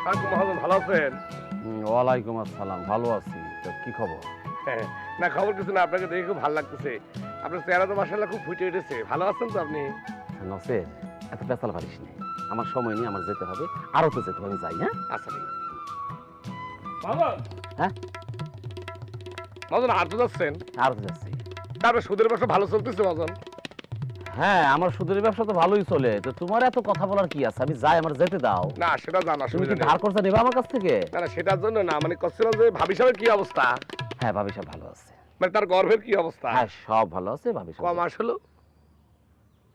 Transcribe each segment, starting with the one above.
মহাজন ভালো আছেন? ওয়ালাইকুম আসসালাম, ভালো আছি। তো কি খবর? না খবর কিছু না, আপনাকে দেখে খুব ভালো লাগতেছে। আপনার চেহারা তো মাশাআল্লাহ খুব ফুটে উঠেছে। ভালো আছেন তো আপনি? নসের, এত পেঁচাল পারিস না। আমার সময় নেই, আমার যেতে হবে। আরো তো যেতে হবে, যাই। হ্যাঁ আচ্ছা ঠিক আছে। মহাজন, হ্যাঁ মহাজন হাঁটতে যাচ্ছেন? আরো তো যাচ্ছি। তারপরে সুদের ব্যবসা ভালো চলতেছে মহাজন? হ্যাঁ, আমার সুদের ব্যবসা তো ভালোই চলে। তো তোমার এত কথা বলার কি আছে? আমি যাই, আমার যেতে দাও। না সেটা জানা, তুমি কি অসুবিধা নেই। ধার খরচা নেবে আমার কাছ থেকে? না না সেটার জন্য না, মানে করছিলাম যে ভাবি সাহেবের কি অবস্থা, হ্যাঁ, ভাবি সব ভালো আছে। মানে তার গর্ভের কি অবস্থা? হ্যাঁ, সব ভালো আছে। ভাবি সব ক মাস হলো?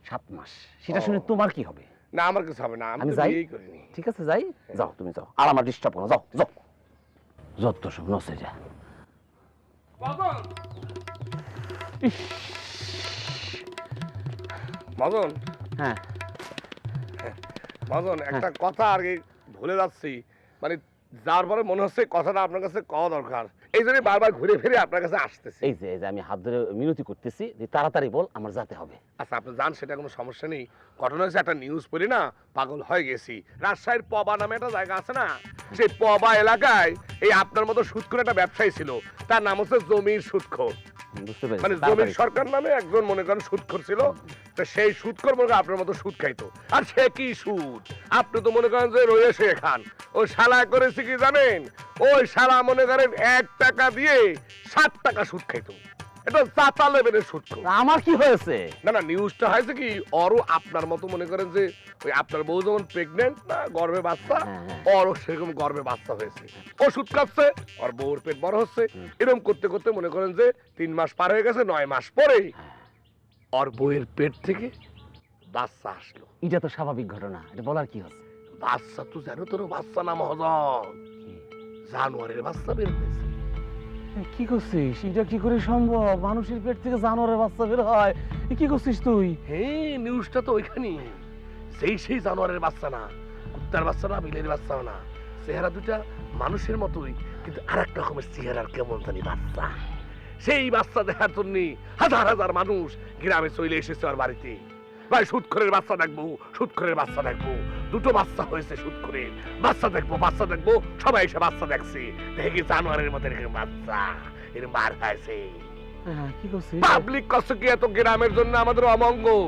7 মাস। সেটা শুনে তোমার কি হবে? না আমার কিছু হবে না, আমি আমি তো যাই? বিয়েই করিনি। ঠিক আছে, যাই। যাও, তুমি যাও, আর আমার ডিস্টার্ব করো। যাও যাও, যত সব নসে যা। মহাজন, হ্যাঁ মহাজন একটা কথা আর কি ভুলে যাচ্ছি, মানে যার পরে মনে হচ্ছে কথাটা আপনার কাছে কওয়া দরকার, এই জন্য বারবার ঘুরে ফিরে আপনার কাছে আসতেছি। এই যে আমি হাত ধরে মিনতি করতেছি যে তাড়াতাড়ি বল, আমার যেতে হবে। আচ্ছা আপনি জান, সেটা কোনো সমস্যা নেই। ঘটনা হচ্ছে একটা নিউজ পড়ি না পাগল হয়ে গেছি। রাজশাহীর পবা নামে একটা জায়গা আছে না, সেই পবা এলাকায় এই আপনার মতো সুদখোর একটা ব্যবসায়ী ছিল। তার নাম হচ্ছে জমির সুদখোর। বুঝতে পেরেছি। মানে জমির সরকার নামে একজন মনে করেন সুদখোর ছিল। তো সেই সুদখোর মনে করেন আপনার মতো সুদ খাইতো। আর সে কি সুদ, আপনি তো মনে করেন যে রয়েছে খান। ওই শালা করেছে কি জানেন, ওই শালা মনে করেন 1 টাকা দিয়ে 7 টাকা সুদ খাইতো। এটা চাতা লেভেলের সুদখোর। আমার কি হয়েছে? না না নিউজটা হয়েছে কি, ওরও আপনার মতো মনে করেন যে ওই আপনার বউ যেমন প্রেগনেন্ট না, গর্ভে বাচ্চা, ওরও সেরকম গর্ভে বাচ্চা হয়েছে। ওষুধ খাচ্ছে, ওর বউর পেট বড় হচ্ছে। এরকম করতে করতে মনে করেন যে 3 মাস পার হয়ে গেছে, 9 মাস পরে ওর বউয়ের পেট থেকে বাচ্চা আসলো। এটা তো স্বাভাবিক ঘটনা, এটা বলার কি আছে? বাচ্চা তো জানো তোর বাচ্চা না মহাজন, জানোয়ারের বাচ্চা বের হয়েছে। কি করছিস? এটা কি করে সম্ভব? মানুষের পেট থেকে জানোয়ারের বাচ্চা বের হয়? কি করছিস তুই? হ্যাঁ নিউজটা তো ওইখানেই। সেই জানোয়ারের বাচ্চা না, কুত্তার বাচ্চা না, বিলের বাচ্চাও না। চেহারা দুটা মানুষের মতোই, কিন্তু আর এক রকমের চেহারার কেমন জানি বাচ্চা। সেই বাচ্চা দেখার জন্য হাজার হাজার মানুষ গ্রামে চলে এসেছে ওর বাড়িতে। ভাই সুদখোরের বাচ্চা দেখবো, সুদখোরের বাচ্চা দেখবো। 2টো বাচ্চা হয়েছে সুদখোরের, বাচ্চা দেখবো, বাচ্চা দেখবো। সবাই এসে বাচ্চা দেখছে, দেখি জানোয়ারের মতো এরকম বাচ্চা এরকম বার হয়েছে। কি করছিস? পাবলিক কষ্ট কি এত গ্রামের জন্য আমাদের অমঙ্গল।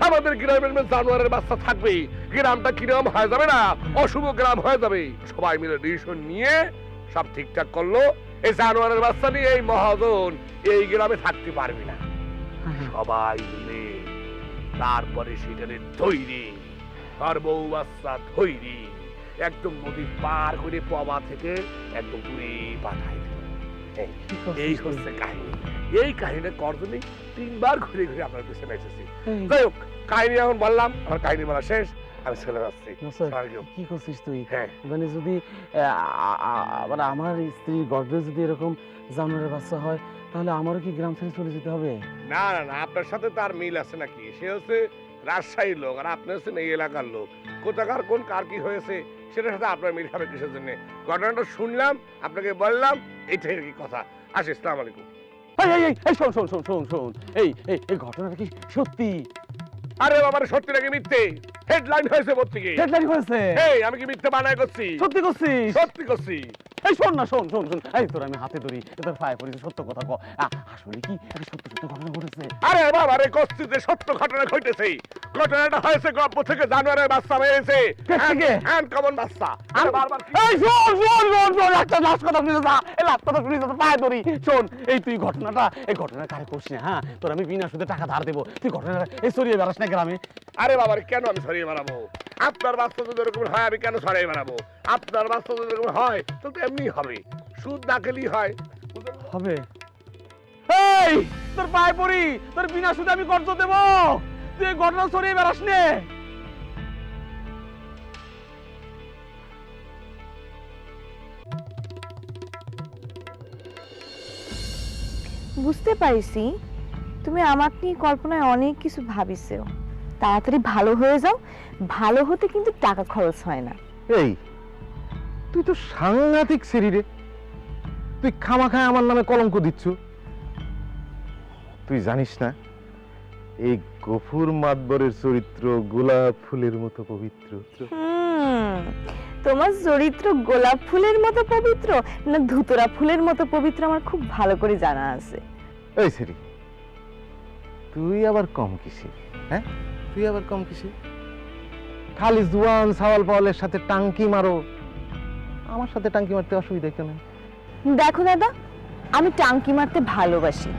আমাদের গ্রামের মধ্যে জানোয়ারের বাচ্চা থাকবে, গ্রামটা কিরকম হয়ে যাবে না, অশুভ গ্রাম হয়ে যাবে। সবাই মিলে ডিসিশন নিয়ে সব ঠিকঠাক করলো, এই জানোয়ারের বাচ্চা নিয়ে এই মহাজন এই গ্রামে থাকতে পারবে না। সবাই মিলে তারপরে সেখানে ধৈর্য, আর বউ বাচ্চা ধৈর্য একদম নদী পার করে পবা থেকে একদম দূরে পাঠাই দিল। এই হচ্ছে কাহিনী। এই কাহিনীটা করতে 3বার ঘুরে ঘুরে আপনার পিছনে এসেছি। যাই হোক, কাহিনী এখন বললাম, আমার কাহিনী বলা শেষ, আমি চলে যাচ্ছি। কি করছিস তুই? হ্যাঁ মানে যদি মানে আমার স্ত্রীর গর্ভে যদি এরকম জানোয়ারের বাচ্চা হয়, তাহলে আমারও কি গ্রাম ছেড়ে চলে যেতে হবে? না না না, আপনার সাথে তার মিল আছে নাকি? সে হচ্ছে রাজশাহীর লোক, আর আপনি হচ্ছেন এই এলাকার লোক। কোথাকার কোন কার কি হয়েছে সেটার সাথে আপনার মিল হবে কিসের জন্য? ঘটনাটা শুনলাম, আপনাকে বললাম, এইটাই আর কি কথা। আসি, আসসালামু আলাইকুম। শোন শোন শোন শোন শোন, এই ঘটনাটা কি সত্যি? আরে বাবার সত্যি নাকি মিথ্যে? হেডলাইন হয়েছে পত্রিকায়। হেডলাইন হয়েছে? এই আমি কি মিথ্যে বানায় করছি? সত্যি করছিস? সত্যি করছি। এই শোন না, শোন শোন শোন, এই তোর আমি হাতে ধরি, তোর পায়ে পড়ি, সত্য কথা ক। আসলে কি একটা সত্য সত্য ঘটনা ঘটেছে? আরে বাবা রে, করছি যে সত্য ঘটনা ঘটেছে। ঘটনাটা হয়েছে গর্ভ থেকে জানোয়ারের বাচ্চা বেরিয়েছে। আনকমন বাচ্চা। আরে বারবার এই শোন শোন শোন শোন, একটা লাস্ট কথা শুনে যা, এই লাস্ট কথা শুনে যা, তোর পায়ে ধরি। শোন, এই তুই এই ঘটনা কারে করছিস না? হ্যাঁ, তোর আমি বিনা সুদে টাকা ধার দেবো, তুই ঘটনাটা এই সরিয়ে বেড়াস না গ্রামে। আরে বাবা রে, কেন আমি সরিয়ে বেড়াবো? আপনার বাচ্চা যদি এরকম হয় আমি কেন সরিয়ে বেড়াবো? আপনার বাচ্চা যদি এরকম হয় তাহলে তো এমনি হবে, সুদ না খেলেই হয়। হবে? এই তোর পায়ে পড়ি, তোর বিনা সুদে আমি কর্জ দেবো, তুই এই ঘটনা সরিয়ে বেড়াস নে। বুঝতে পারিছি তুমি আমাকে নিয়ে কল্পনায় অনেক কিছু ভাবিছো। তাড়াতাড়ি ভালো হয়ে যাও, ভালো হতে কিন্তু টাকা খরচ হয় না। এই তুই তো সাংঘাতিক শরীরে, তুই খামাখায় আমার নামে কলঙ্ক দিচ্ছ। তুই জানিস না এই গফুর মাতবরের চরিত্র গোলাপ ফুলের মতো পবিত্র। তোমার চরিত্র গোলাপ ফুলের মতো পবিত্র না ধুতরা ফুলের মতো পবিত্র আমার খুব ভালো করে জানা আছে। এই সেরি, তুই আবার কম কিসে? হ্যাঁ, তুই আবার কম কিসে? খালি জুয়ান সাওয়াল পাওয়ালের সাথে টাঙ্কি মারো, আমার সাথে টাঙ্কি মারতে অসুবিধা কেন? দেখো দাদা, আমি টাঙ্কি মারতে ভালোবাসি,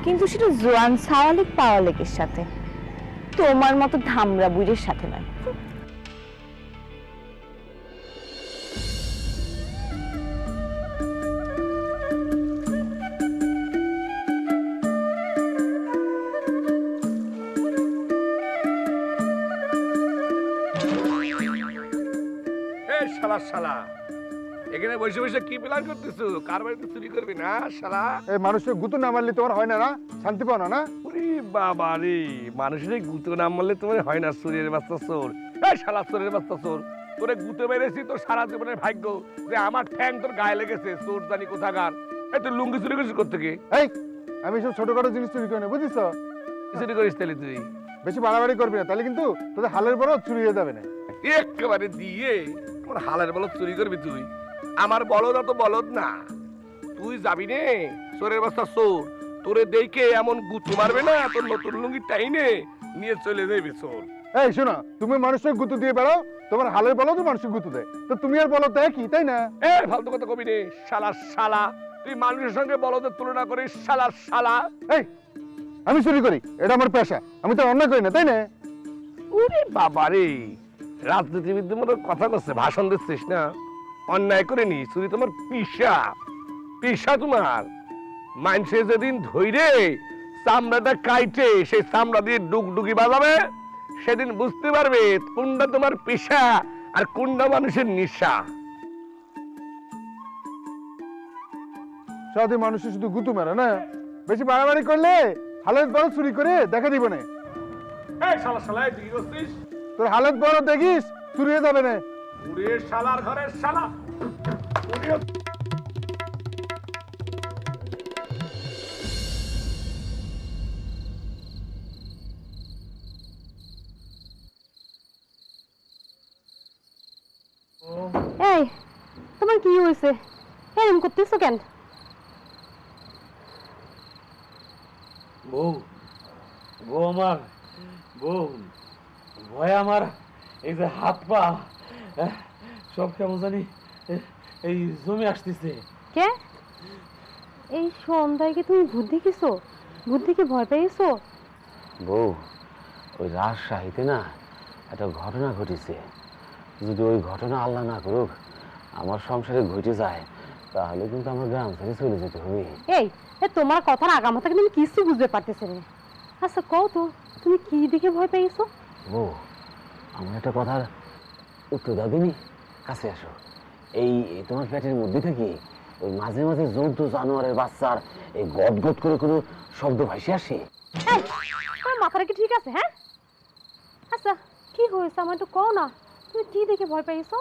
কিন্তু সেটা জোয়ান সাওয়ালিক পাওয়ালিকের সাথে, তোমার মতো ধামরা বুড়ির সাথে নয়। এই শালা শালা, এখানে বসে বসে কি প্ল্যান করতেছো? কার বাড়িতে চুরি করবি না শালা? এই মানুষকে গুতো না মারলে তোমার হয় না, না শান্তি পাও না? না ওরে বাবা রে, মানুষের গুতো না মারলে তোমার হয় না? চোরের বাচ্চা চোর, এই শালা চোরের বাচ্চা চোর, তোরে গুতো মেরেছি তোর সারা জীবনের ভাগ্য যে আমার ঠ্যাং তোর গায়ে লেগেছে। চোর জানি কোথাকার। এই তুই লুঙ্গি চুরি করছিস কোত্থেকে? এই আমি সব ছোটখাটো জিনিস চুরি করি না, বুঝিস? চুরি করিস তাহলে তুই? বেশি বাড়াবাড়ি করবি না, তাহলে কিন্তু তোদের হালের বড় চুরি হয়ে যাবে না। একেবারে দিয়ে আমার হালের বলদ চুরি করবি তুই? আমার বলদ অত বলদ না, তুই যাবি নে চোরের বাচ্চা চোর, তোরে দেখে এমন গুতো মারবে না তোর নতুন লুঙ্গি টাইনে নিয়ে চলে যাবে চোর। এই শোনো, তুমি মানুষকে গুতো দিয়ে বেড়াও, তোমার হালের বলদও মানুষকে গুতো দেয়, তো তুমি আর বলদ দেয় কি, তাই না? এ ফালতু কথা কবি নে শালা শালা, তুই মানুষের সঙ্গে বলদের তুলনা করিস শালা শালা। এই আমি চুরি করি, এটা আমার পেশা, আমি তো অন্যায় করি না, তাই না? ওরে বাবা রে, রাজনীতিবিদদের মতো কথা করছে, ভাষণ দিচ্ছিস না? অন্যায় করে নি, চুরি তোমার পেশা, পেশা তোমার। মানুষে যেদিন ধৈরে চামড়াটা কাইটে সেই চামড়া দিয়ে ডুগডুগি বাজাবে, সেদিন বুঝতে পারবে কোনটা তোমার পেশা আর কোনটা মানুষের নেশা। সারাদিন মানুষের শুধু গুতো মেরে না, বেশি বাড়াবাড়ি করলে হালের বড় চুরি করে দেখা দিব না। এই শালা শালা, এই তুই কি করছিস? তোর হালত বড় দেখিস চুরি হয়ে যাবে না। ওরে শালার ঘরের শালা, ওরে এই তোমার কি হয়েছে? এরকম করতেছো কেন? বউ, বউ আমার, বউ, ভয় আমার এই যে হাত পা সব কেমন জানি এই জমে আসতেছে। কে এই সন্ধ্যায় কি তুমি ভূত দেখিছো? ভূত দেখে ভয় পেয়েছো? বউ, ওই রাজশাহীতে না একটা ঘটনা ঘটেছে। যদি ওই ঘটনা আল্লাহ না করুক আমার সংসারে ঘটে যায়, তাহলে কিন্তু আমার গ্রাম ছেড়ে চলে যেতে হবে। এই তোমার কথার আগামাথা কিন্তু আমি কিছু বুঝতে পারতেছি না। আচ্ছা কও তো, তুমি কি দেখে ভয় পেয়েছো? বউ, আমার একটা কথার উত্তর দাও দিনি, কাছে আসো। এই তোমার পেটের মধ্যে থেকে ওই মাঝে মাঝে জন্তু জানোয়ারের বাচ্চার এই গদ গদ করে কোনো শব্দ ভাসে আসে। এই, তোমার মাথাটা কি ঠিক আছে? হ্যাঁ, আচ্ছা কি হয়েছে আমার একটু কও না, তুমি কি দেখে ভয় পেয়েছো?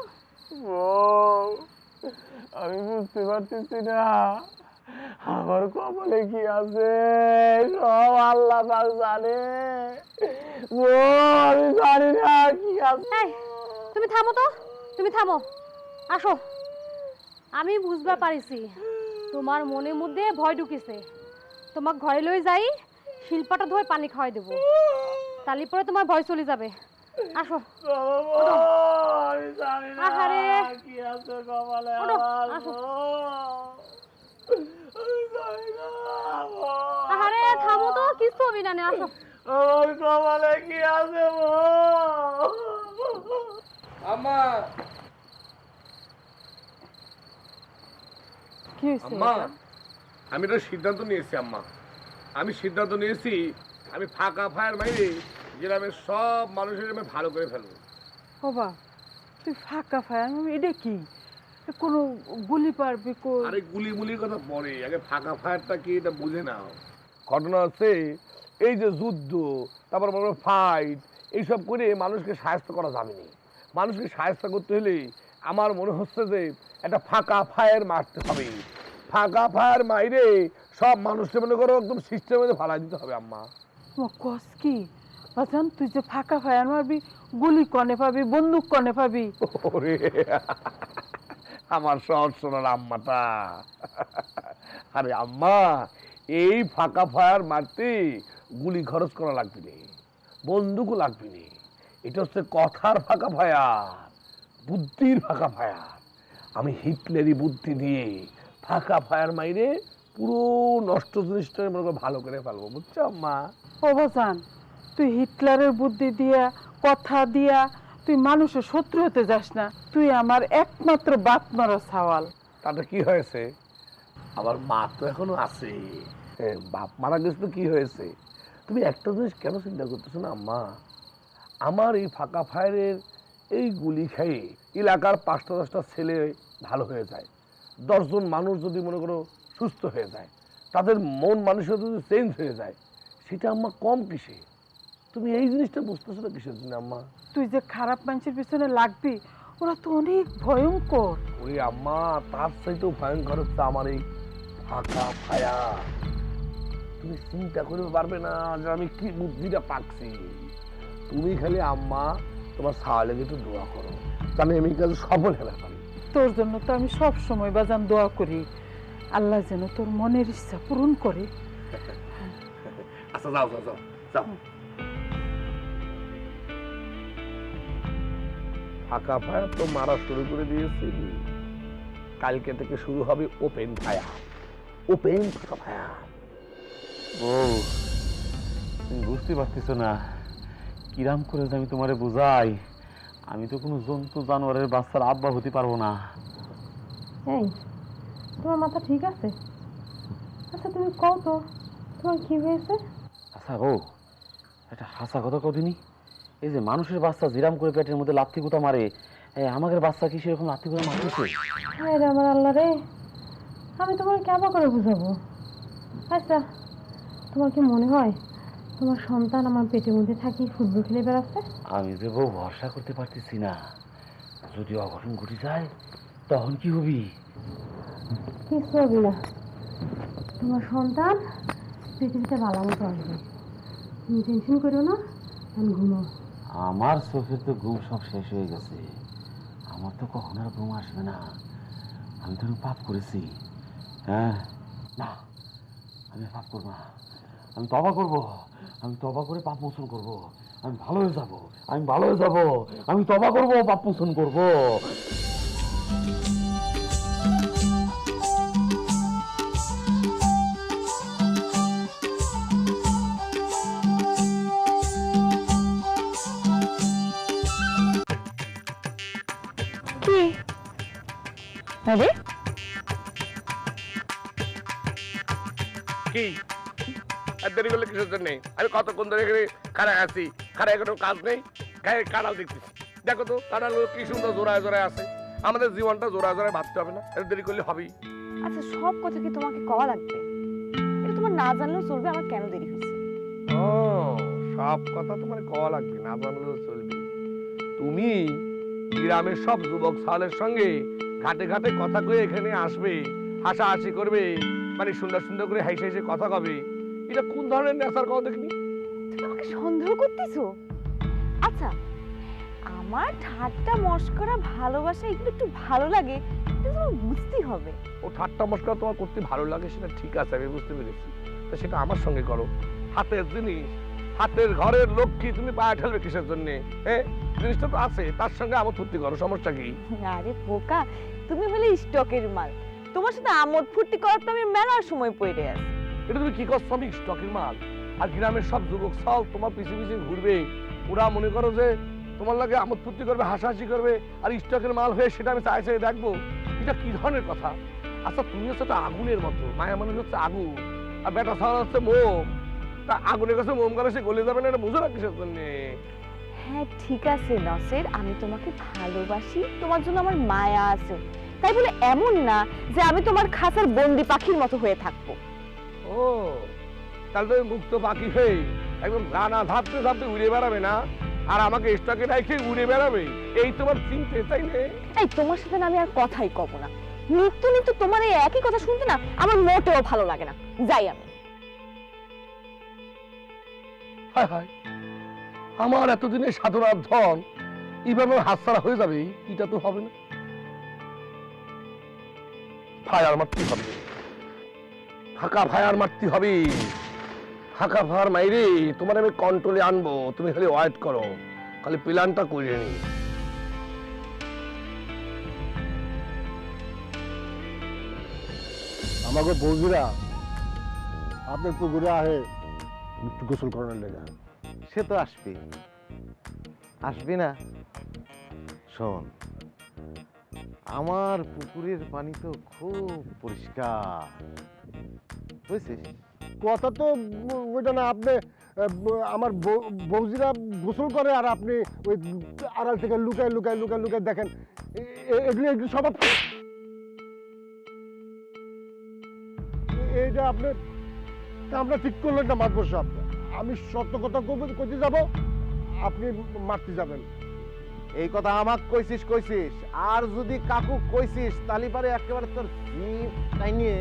আমি বুঝতে পারতেছি না আমার কপালে কি আছে, সব আল্লাহ পাক জানে। আমি জানি না কি আছে। এই, তুমি থামো তো, তুমি থামো, আসো। আমি বুঝবা পারিছি তোমার মনের মধ্যে ভয় ঢুকেছে। তোমার ঘরে লই যাই, শিল্পাটা ধোয় পানি খাওয়াই দেবো, তালি পরে তোমার ভয় চলে যাবে। আসো। আমি জানি না আহারে, কি আছে কপালে ওঠো, আমার। আসো। আমি জানি না। আহারে থামো তো, কিছু হবে না, আসো। আমার কপালে কি আছে? আম্মা, কি হয়েছে? আম্মা, আমি একটা সিদ্ধান্ত নিয়েছি আম্মা। আমি সিদ্ধান্ত নিয়েছি আমি ফাঁকা ফায়ার মাইরে গ্রামের সব মানুষের আমি ভালো করে ফেলবো। বাবা তুই ফাঁকা ফায়ার, এটা কি কোনো গুলি পারবি? আরে গুলি মুলির কথা পরে, আগে ফাঁকা ফায়ারটা কি এটা বুঝে নাও। ঘটনা হচ্ছে এই যে যুদ্ধ, তারপর ফাইট, এইসব করে মানুষকে সাহায্য করা যাবে না। মানুষকে সাহায্য করতে হলে আমার মনে হচ্ছে যে একটা ফাঁকা ফায়ার মারতে হবে। ফাঁকা ফায়ার মাইরে সব মানুষকে মনে করো একদম সিস্টেমে ফালাই দিতে হবে আম্মা। কস কি বাজান তুই যে ফাঁকা ফায়ার মারবি, গুলি কনে পাবি, বন্দুক কনে পাবি? ওরে আমার সহজ সোনার আম্মাটা, আরে আম্মা এই ফাঁকা ফায়ার মারতে গুলি খরচ করা লাগবে না, বন্দুকও লাগবে না। এটা হচ্ছে কথার ফাঁকা ফায়ার, বুদ্ধির ফাঁকা ফায়ার। আমি হিটলেরই বুদ্ধি দিয়ে ফাঁকা ফায়ার মাইরে পুরো নষ্ট জিনিসটা মনে করে ভালো করে ফেলবো, বুঝছো আম্মা? ও বাজান, তুই হিটলারের বুদ্ধি দিয়া, কথা দিয়া তুই মানুষের শত্রু হতে যাস না। তুই আমার একমাত্র বাপ মারা সওয়াল। তাতে কি হয়েছে? আমার মা তো এখনো আছে, বাপ মারা গেছে তো কি হয়েছে? তুমি একটা জিনিস কেন চিন্তা করতেছো না আম্মা? আমার এই ফাঁকা ফায়ারের এই গুলি খেয়ে এলাকার 5টা-10টা ছেলে ভালো হয়ে যায়, 10 জন মানুষ যদি মনে করো সুস্থ হয়ে যায়, তাদের মন মানুষের যদি চেঞ্জ হয়ে যায়, সেটা আম্মা কম কিসে? তুমি এই জিনিসটা বুঝতেছো না কিসের জন্য আম্মা? তুই যে খারাপ মানুষের পিছনে লাগবি, ওরা তো অনেক ভয়ঙ্কর। ওরে আম্মা, তার চাইতেও ভয়ঙ্কর হচ্ছে আমার এই ফাঁকা ফায়ার। তুমি চিন্তা করতে পারবে না যে আমি কি বুদ্ধিটা পাচ্ছি। তুমি খালি আম্মা তোমার সাহায্যে একটু দোয়া করো, জানি আমি কাজ সফল হতে পারি। তোর জন্য তো আমি সব সময় বাজান দোয়া করি, আল্লাহ যেন তোর মনের ইচ্ছা পূরণ করে। আচ্ছা যাও যাও যাও যাও। ফাঁকা ফায়ার তো মারা শুরু করে দিয়েছি, কালকে থেকে শুরু হবে ওপেন ফায়ার, ওপেন ফাঁকা ফায়ার। ও তুমি বুঝতে পারতেছ না কিরাম করে যে আমি তোমারে বুঝাই। আমি তো কোনো জন্তু জানোয়ারের বাচ্চার আব্বা হতে পারবো না। এই তোমার মাথা ঠিক আছে? আচ্ছা তুমি কও তো তোমার কি হয়েছে? আচ্ছা গো, একটা হাসা কথা কদিনই, এই যে মানুষের বাচ্চা জিরাম করে পেটের মধ্যে লাথি গুতা মারে, আমাদের বাচ্চা কি সেরকম লাথি গুতা মারতেছে? হায় রে আমার আল্লাহ রে, আমি তোমার কেমন করে বুঝাবো? আচ্ছা তোমার কি মনে হয় তোমার সন্তান আমার পেটের মধ্যে থাকি ফুটবল খেলে বেড়াচ্ছে? আমি যে বউ ভরসা করতে পারতেছি না, যদি অঘটন ঘটে যায় তখন কি হবি? কিছু হবে না, তোমার সন্তান পৃথিবীতে ভালো মতো আসবে, তুমি টেনশন করো না, আমি ঘুমাও। আমার চোখের তো ঘুম সব শেষ হয়ে গেছে, আমার তো কখন আর ঘুম আসবে না। আমি তো পাপ করেছি। হ্যাঁ না, আমি পাপ করবো না, আমি তবা করবো, আমি তবা করে পাপ মোচন করবো, আমি ভালো হয়ে যাবো, আমি ভালো হয়ে যাবো, আমি তবা করবো, পাপ মোচন করবো। কি আরে কি আর দেরি করলে কিসের জন্য? আমি কতক্ষণ ধরে এখানে খাড়ায় আছি, খাড়ায় কোনো কাজ নেই, গায়ে কাঁড়াল দেখতেছি। দেখো তো কাঁড়াল কি সুন্দর জোড়ায় জোড়ায় আছে। আমাদের জীবনটা জোড়ায় জোড়ায় ভাবতে হবে না? এত দেরি করলে হবেই। আচ্ছা সব কথা কি তোমাকে কওয়া লাগবে? এটা তোমার না জানলেও চলবে আমার কেন দেরি হয়েছে। ও সব কথা তোমার কওয়া লাগবে, না জানলেও চলবে। তুমি গ্রামের সব যুবক সালের সঙ্গে ঘাটে ঘাটে কথা কয়ে এখানে আসবে, হাসাহাসি করবে, মানে সুন্দর সুন্দর করে হাসি হাসি কথা কবে। এটা কোন ধরনের নেশার কথা দেখিনি? তুমি আমাকে সন্দেহ করতেছো? আচ্ছা আমার ঠাট্টা মশকরা ভালোবাসা এগুলো একটু ভালো লাগে, এটা তোমার বুঝতেই হবে। ও ঠাট্টা মশকরা তোমার করতে ভালো লাগে সেটা ঠিক আছে, আমি বুঝতে পেরেছি। তো সেটা আমার সঙ্গে করো, হাতের জিনিস, হাতের ঘরের লক্ষ্মী তুমি পায়ে ঠেলবে কিসের জন্য? জিনিসটা তো আছে, তার সঙ্গে আমোদ ফুর্তি করো, সমস্যা কি? আরে বোকা, তুমি হলে স্টকের মাল, তোমার সাথে আমোদ ফুর্তি করার তো আমি মেলার সময় পড়ে আছি। এটা তুমি কি করছো? আমি স্টকের মাল আর গ্রামের সব যুবক সব তোমার পিছিয়ে পিছিয়ে ঘুরবে, ওরা মনে করো যে তোমার লাগে আমোদ ফুর্তি করবে, হাসাহাসি করবে, আর স্টকের মাল হয়ে সেটা আমি চাই চাই দেখবো। এটা কি ধরনের কথা? আচ্ছা তুমি হচ্ছে একটা আগুনের মতো, মায়া মানুষ হচ্ছে আগুন, আর বেটা ছাড়া হচ্ছে মোম। তা আগুনের কাছে মোম গেলে সে গলে যাবে না, এটা বুঝো না কিসের জন্য? হ্যাঁ ঠিক আছে নাসের, আমি তোমাকে ভালোবাসি, তোমার জন্য আমার মায়া আছে, তাই বলে এমন না যে আমি তোমার খাঁচার বন্দি পাখির মতো হয়ে থাকবো। ও তাহলে তুমি মুক্ত পাখি হয়ে একদম গানা ধাপতে ধাপতে উড়ে বেড়াবে না, আর আমাকে স্টকে রেখে উড়ে বেড়াবে, এই তোমার চিন্তা, তাই না? এই তোমার সাথে না আমি আর কথাই কব না, নিত্য নিত্য তোমার এই একই কথা শুনতে না আমার মোটেও ভালো লাগে না, যাই আমি। হায় হায়, আমার এতদিনের সাধনার ধন এইভাবে হাতছাড়া হয়ে যাবে, এটা তো হবে না। ফায়ার মারতে হবে, ফাঁকা ফায়ার মারতে হবে, ফাঁকা ফায়ার মাইরে তোমার আমি কন্ট্রোলে আনবো। তুমি খালি ওয়েট করো, খালি প্ল্যানটা করে নি। আমাকে বৌদিরা আপনার পুকুরে আহে একটু গোসল করানোর লেগে। সে তো আসবে, আসবে না? শোন, আমার পুকুরের পানি তো খুব পরিষ্কার, বুঝছিস? কথা তো ওইটা না, আপনি আমার বৌদিরা গোসল করে আর আপনি ওই আড়াল থেকে লুকায় লুকায় লুকায় লুকায় দেখেন। এগুলো এগুলো সব এইটা আপনি আমরা ঠিক করলেন না মাতবর সাহেব। আমি সত্য কথা কইতে যাব, আপনি মারতে যাবেন। এই কথা আমাক কইছিস কইছিস, আর যদি কাকু কইছিস তালি পারে একেবারে তোর জিভ টাইনিয়ে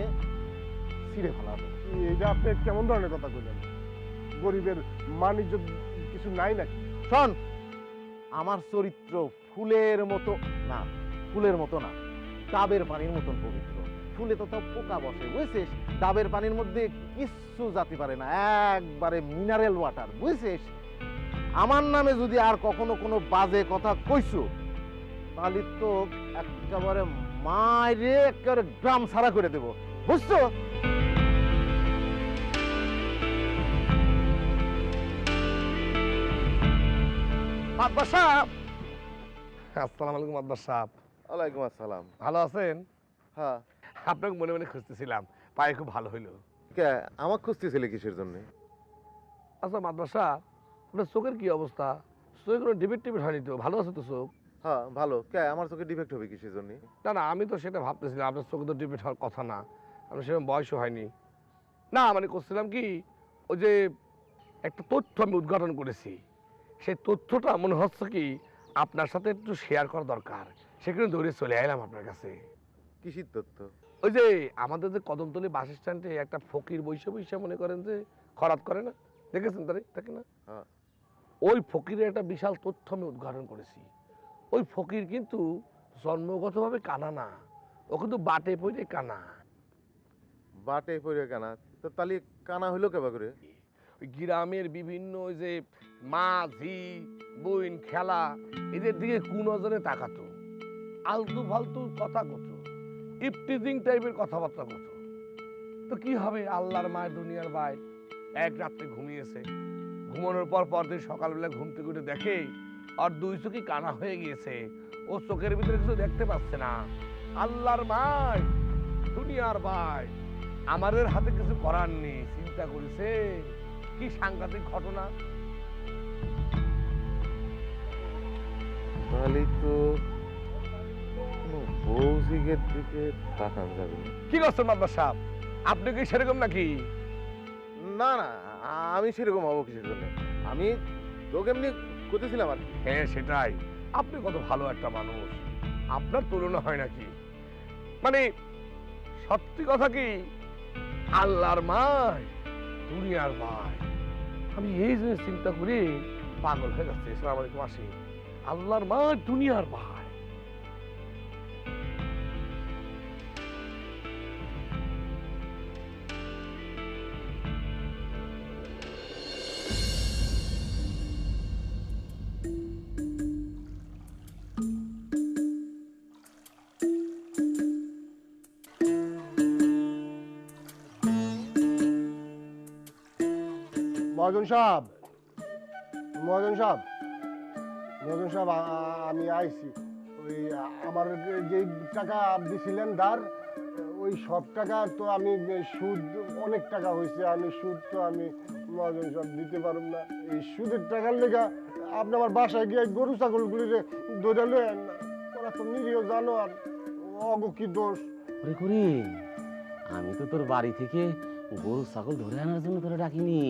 ছিঁড়ে ফেলাবে। এইটা আপনি কেমন ধরনের কথা কইলেন? গরিবের মান ইজ্জত কিছু নাই নাকি? শোন, আমার চরিত্র ফুলের মতো না, ফুলের মতো না, ডাবের পানির মতন পবিত্র। ফুলে তো পোকা বসে, বুঝছিস? ডাবের পানির মধ্যে কিচ্ছু জাতি পারে না, একবারে মিনারেল ওয়াটার, বুঝছিস? আমার নামে যদি আর কখনো কোনো বাজে কথা কইছো তাহলে তো একেবারে মাইরে একেবারে গ্রাম ছাড়া করে দেব, বুঝছো? মাতবার সাহেব, আসসালামু আলাইকুম। মাতবার সাহেব, ওয়ালাইকুম আসসালাম। ভালো আছেন? হ্যাঁ। আপনাকে মনে মনে খুঁজতেছিলাম, পায়ে খুব ভালো হইলো। কে আমাকে খুঁজতেছিলে কিসের জন্য? আচ্ছা মাতবার সাহেব, আপনার চোখের কি অবস্থা? চোখে কোনো ডিবেট টিবেট হয়নি তো? ভালো আছে তো চোখ? হ্যাঁ ভালো। কে আমার চোখে ডিফেক্ট হবে কিসের জন্য? না না, আমি তো সেটা ভাবতেছিলাম, আপনার চোখে তো ডিবেট হওয়ার কথা না, আপনার সেরকম বয়সও হয়নি। না মানে করছিলাম কি, ওই যে একটা তথ্য আমি উদ্ঘাটন করেছি, সেই তথ্যটা মনে হচ্ছে কি আপনার সাথে একটু শেয়ার করা দরকার, সেখানে দৌড়ে চলে এলাম আপনার কাছে। কিসির তথ্য? ওই যে আমাদের যে কদমতলী বাস স্ট্যান্ডে একটা ফকির বৈশা বৈশা মনে করেন যে খরাত করে না, দেখেছেন তাকে না? হ্যাঁ। ওই ফকিরের একটা বিশাল তথ্য আমি উদ্ঘাটন করেছি। ওই ফকির কিন্তু জন্মগতভাবে কানা না, ও কিন্তু বাটে পড়ে কানা। বাটে পড়ে কানা? তো তাহলে কানা হইলো কেবা করে? ওই গ্রামের বিভিন্ন ওই যে মাঝি বইন খেলা এদের দিকে কুনজরে তাকাতো, আলতু ফালতু কথা কত, ইফটিজিং টাইপের কথাবার্তা কত। তো কি হবে, আল্লাহর মায়ের দুনিয়ার ভাই, এক রাত্রে ঘুমিয়েছে, ঘুমানোর পর পরদিন সকালবেলা ঘুম থেকে উঠে দেখে আর দুই চোখই কানা হয়ে গিয়েছে, ও চোখের ভিতরে কিছু দেখতে পাচ্ছে না। আল্লাহর মাই দুনিয়ার ভাই, আমাদের হাতে কিছু করার নেই। চিন্তা করেছে কি সাংঘাতিক ঘটনা। তাহলে তো বৌজিগের দিকে তাকান যাবে না। কি করছেন মাদ্দার সাহেব, আপনি কি সেরকম নাকি? না না, আমি সেরকম হবো কিসের জন্য? আমি তোকে এমনি করতেছিলাম আর কি। হ্যাঁ সেটাই, আপনি কত ভালো একটা মানুষ, আপনার তুলনা হয় নাকি? মানে সত্যি কথা কি, আল্লাহর মাই দুনিয়ার ভাই, আমি এই জিনিস চিন্তা করি পাগল হয়ে যাচ্ছে। আসসালামু আলাইকুম, আসি। আল্লাহর মা দুনিয়ার ভাই। মহাজন সাহেব, মহাজন সাহেব, মহাজন সাহেব, আমি আইছি। ওই আমার যে টাকা দিছিলেন ধার, ওই সব টাকা তো আমি সুদ অনেক টাকা হয়েছে, আমি সুদ তো আমি মহাজন সাহেব দিতে পারব না। এই সুদের টাকার লেগা আপনি আমার বাসায় গিয়ে গরু ছাগলগুলিরে দৌড়ে লয়েন না, ওরা তো নিরীহ জানোয়ার, অগো কি দোষ। ওরে করি, আমি তো তোর বাড়ি থেকে গরু ছাগল ধরে আনার জন্য তোরা ডাকিনি,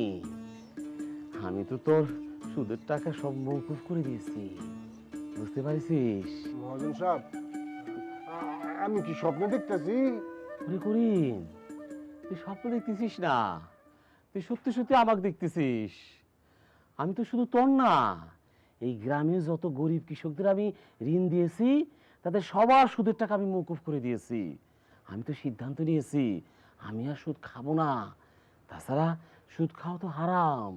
আমি তো তোর সুদের টাকা সব মৌকুফ করে দিয়েছি, বুঝতে পারছিস? মহাজন সাহেব, আমি কি স্বপ্ন দেখতেছি? ওরে করিম, তুই স্বপ্ন দেখতেছিস না, তুই সত্যি সত্যি আমাকে দেখতেছিস। আমি তো শুধু তোর না, এই গ্রামে যত গরিব কৃষকদের আমি ঋণ দিয়েছি তাদের সবার সুদের টাকা আমি মওকুফ করে দিয়েছি। আমি তো সিদ্ধান্ত নিয়েছি আমি আর সুদ খাবো না। তাছাড়া সুদ খাওয়া তো হারাম,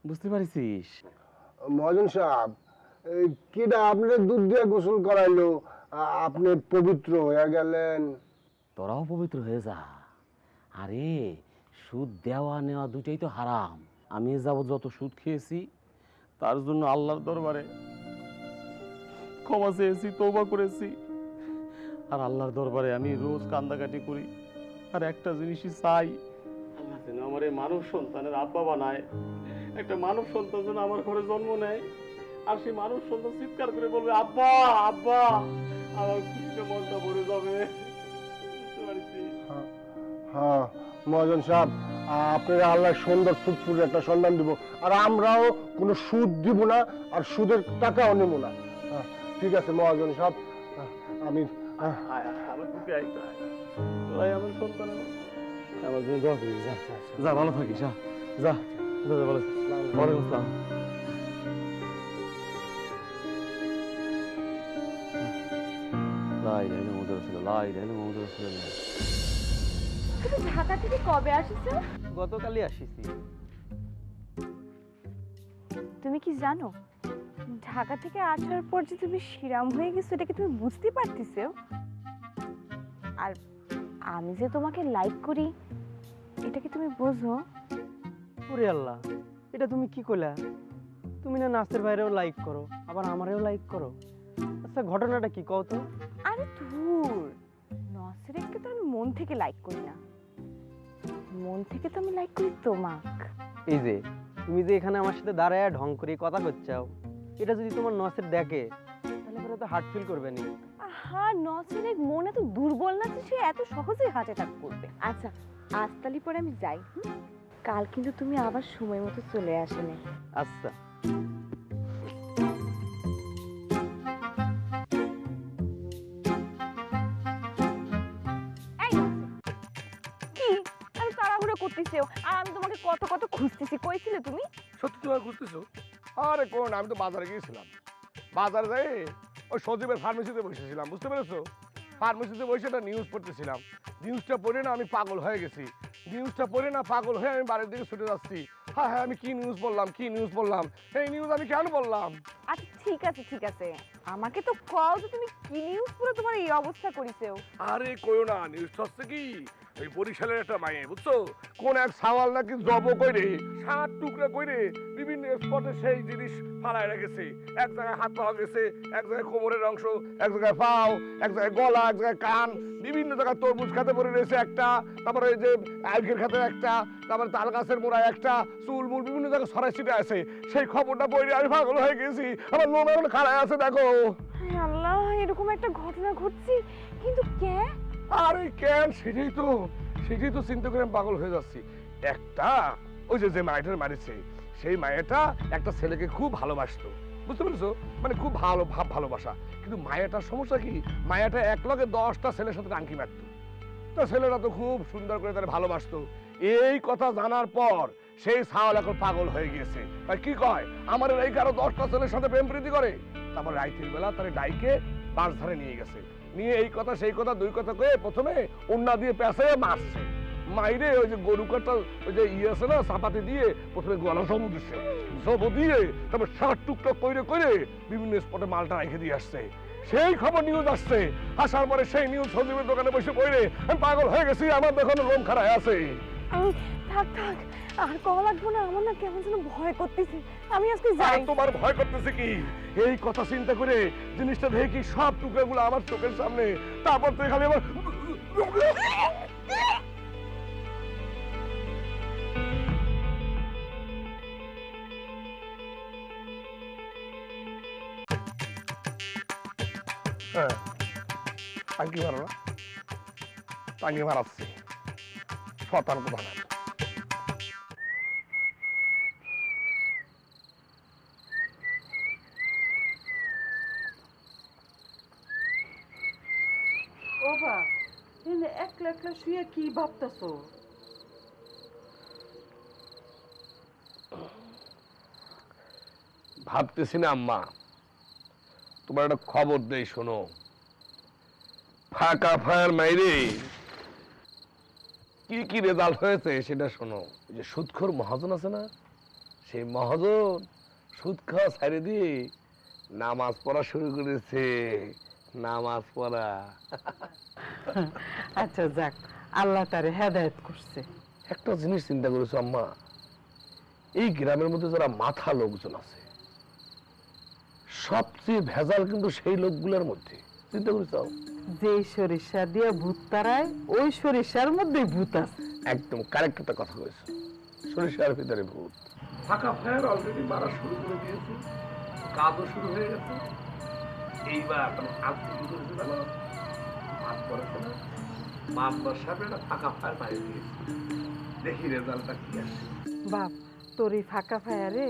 বুঝতে পারছিস? মহাজন সাহেব, এই কিডা আপনার দুধ দিয়ে গোসল করাইলো, আপনি পবিত্র হয়ে গেলেন? তোরাও পবিত্র হয়ে যা। আরে সুদ দেওয়া নেওয়া দুটাই তো হারাম। আমি এ যাবৎ যত সুদ খেয়েছি তার জন্য আল্লাহর দরবারে ক্ষমা চেয়েছি, তওবা করেছি। আর আল্লাহর দরবারে আমি রোজ কান্দাকাটি করি, আর একটা জিনিসই চাই, আল্লাহ যেন আমার এই মানব সন্তানের আব্বা বানায়। একটা মানব সন্তান যেন আমার ঘরে জন্ম নেয়, আর সেই মানব সন্তান চিৎকার করে বলবে আব্বা আব্বা, আমার খুশিতে মনটা ভরে যাবে। বুঝতে পারছিস? হ্যাঁ মহাজন সাহেব, আপনার আল্লাহ সুন্দর ফুটফুটে একটা সন্ধান দিব, আর আমরাও কোনো সুদ দিব না, আর সুদের টাকাও নেব না। ঠিক আছে মহাজন সাহেব, আমি আমার বুকে আইতা, তোরাই আমার সন্তান, আমার জন্য দোয়া করিস। যা যা, ভালো থাকিস। যা যা যা, ভালো। ওয়ালাইকুম আসসালাম। লা ইলাহা ইল্লাল্লাহ মুহাম্মাদুর রাসূলুল্লাহ, লা ইলাহা ইল্লাল্লাহ মুহাম্মাদুর রাসূলুল্লাহ। তুমি ঢাকা থেকে কবে আসিছো? গতকালই আসিছি। তুমি কি জানো ঢাকা থেকে আসার পর যে তুমি শিরাম হয়ে গেছো, এটা কি তুমি বুঝতে পারতেছো? আর আমি যে তোমাকে লাইক করি এটা কি তুমি বোঝো? ওরে আল্লাহ, এটা তুমি কি কইলা? তুমি না নাচের বাইরেও লাইক করো, আবার আমারেও লাইক করো। আচ্ছা ঘটনাটা কি কও তো? আরে ধুর, নসরেতকে তো আমি মন থেকে লাইক করি না, মন থেকে তো আমি লাইক করি তোমাক। এই যে তুমি যে এখানে আমার সাথে দাঁড়ায় ঢং করে কথা করছাও, এটা যদি তোমার নসের দেখে তাহলে পরে তো হার্ট ফিল করবে নি। আহা, নসরের মন এত দুর্বল না যে সে এত সহজেই হার্ট অ্যাটাক করবে। আচ্ছা আজ তালি পরে আমি যাই, কাল কিন্তু তুমি আবার সময় মতো চলে আসবে। আচ্ছা। কি আমি তাড়াহুড়ো করতেছো, আর আমি তোমাকে কত কত খুঁজতেছি, কইছিলে তুমি? সত্যি তোমার খুঁজতেছো? আরে কোন, আমি তো বাজারে গিয়েছিলাম। বাজারে যাই ওই সজীবের ফার্মেসিতে বসেছিলাম, বুঝতে পেরেছো? ফার্মেসিতে বসে একটা নিউজ পড়তেছিলাম। নিউজটা পড়ে না আমি পাগল হয়ে গেছি। নিউজটা পড়ে না পাগল হয়ে আমি বাড়ির দিকে ছুটে যাচ্ছি। হ্যাঁ হ্যাঁ, আমি কি নিউজ বললাম, কি নিউজ বললাম, এই নিউজ আমি কেন বললাম? আচ্ছা ঠিক আছে ঠিক আছে, আমাকে তো কও যে তুমি কি নিউজ পুরো তোমার এই অবস্থা করিছো। আরে কইও না, নিউজটা হচ্ছে কি, ওই বরিশালের একটা মায়ে, বুঝছো, কোন এক সাওয়াল নাকি জব কইরে 7 টুকরা কইরে বিভিন্ন স্পটে সেই জিনিস ফালায় রেখেছে। এক জায়গায় হাত পাওয়া গেছে, এক জায়গায় কোমরের অংশ, এক জায়গায় পাও, এক জায়গায় গলা, এক জায়গায় কান, বিভিন্ন জায়গায় তরমুজ খাতে পড়ে রয়েছে একটা, তারপরে এই যে আইকের খাতে একটা, তারপরে তাল গাছের মোড়ায় একটা, চুল মুল বিভিন্ন জায়গায় ছড়াই ছিটে আছে। সেই খবরটা পড়ে আমি পাগল হয়ে গেছি, আমার লোন এখন খাড়ায় আছে দেখো। হায় আল্লাহ, এরকম একটা ঘটনা ঘটছে, কিন্তু কে? আরে কেন, সেটাই তো চিন্তা করে আমি পাগল হয়ে যাচ্ছি। একটা ওই যে মায়েটার মারিছে, সেই মায়েটা একটা ছেলেকে খুব ভালোবাসতো, বুঝতে পেরেছো, মানে খুব ভালো ভালোবাসা। কিন্তু মায়েটার সমস্যা কি, মায়েটা এক লগে 10টা ছেলের সাথে টাঙ্কি মারতো। তো ছেলেরা তো খুব সুন্দর করে তারা ভালোবাসতো। এই কথা জানার পর সেই ছাওয়াল এখন পাগল হয়ে গিয়েছে। ভাই কি কয়, আমার এই কারো 10টা ছেলের সাথে প্রেম প্রীতি করে। তারপর রাইতের বেলা তার ডাইকে বাস ধরে নিয়ে গেছে, নিয়ে এই কথা সেই কথা দুই কথা কয়ে প্রথমে উন্না দিয়ে পেঁচে মারছে, মাইরে ওই যে গরু কাটা ওই যে ইয়ে আছে না চাপাতি দিয়ে প্রথমে গলা জমু দিচ্ছে, জবু দিয়ে তারপর 7 টুকটা কইরে কইরে বিভিন্ন স্পটে মালটা রেখে দিয়ে আসছে। সেই খবর নিউজ আসছে, আসার পরে সেই নিউজ সজীবের দোকানে বসে পড়ে আমি পাগল হয়ে গেছি, আমার দেখুন লোম খারায় আছে। থাক থাক, আর কল লাগবো না, আমার না কেমন যেন ভয় করতেছে, আমি আজকে যাই। তোমার ভয় করতেছে কি, এই কথা চিন্তা করে জিনিসটা দেখি সব টুকরাগুলো আমার চোখের সামনে, তারপর তো খালি আমার টাঙ্কি মারো না, টাঙ্কি মারাচ্ছি শতান কথা না। ও বা এনে একলা একলা শুয়ে কি ভাবতেছো? ভাবতেছি না আম্মা, তোমার একটা খবর দেই শোনো। ফাঁকা ফায়ার মাইরে কি কি রেজাল্ট হয়েছে সেটা শোনো। যে সুদখোর মহাজন আছে না, সেই মহাজন সুদ খাওয়া ছাড়ে দিয়ে নামাজ পড়া শুরু করেছে। নামাজ পড়া। আচ্ছা যাক, আল্লাহ তারে হেদায়েত করছে। একটা জিনিস চিন্তা করেছো আম্মা, এই গ্রামের মধ্যে যারা মাথা লোকজন আছে সবচেয়ে ভেজাল কিন্তু সেই লোকগুলোর মধ্যে। চিন্তা করেছো? যেই সরিষা দিয়ে ভূত তারায় ওই সরিষার মধ্যে ভূত আছে। একদম কারেক্ট একটা কথা বলেছো, সরিষার ভিতরে ভূত। ফাঁকা ফায়ার অলরেডি মারা শুরু করে দিয়েছে, কাজও শুরু হয়ে গেছে। এইবার আজ কি করেছে জানো? মাছ পড়েছে না, মাছ বসাবে না, ফাঁকা ফায়ার বাইরে দিয়েছে। দেখি রেজাল্টটা কি আসে। বাপ, তোর এই ফাঁকা ফায়ারে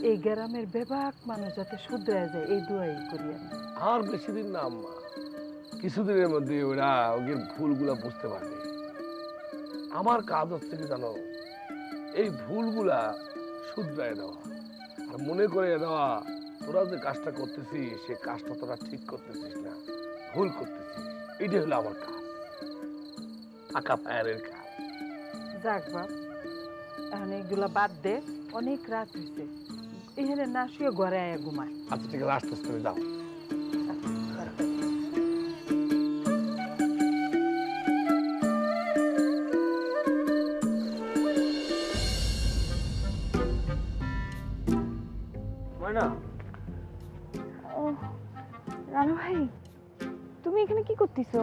এই গ্রামের বেবাক মানুষ যাতে শুধরায় যায় এই দোয়াই করি আমি। আর বেশি দিন না আম্মা, কিছুদিনের মধ্যে ওরা ওদের ভুলগুলা বুঝতে পারবে। আমার কাজ হচ্ছে কি জানো, এই ভুলগুলা শুধরায় দেওয়া আর মনে করে দেওয়া তোরা যে কাজটা করতেছিস সে কাজটা তোরা ঠিক করতেছিস না, ভুল করতেছিস। এটাই হলো আমার কাজ, ফাঁকা ফায়ারের কাজ। যাক বাপ, এখন এইগুলা বাদ দে, অনেক রাত হয়েছে, এখানে না শুয়ে ঘরে আয়া ঘুমায়। আচ্ছা ঠিক আছে, আস্তে আস্তে তুমি যাও। ময়না, ও রানু ভাই, তুমি এখানে কি করতেছো?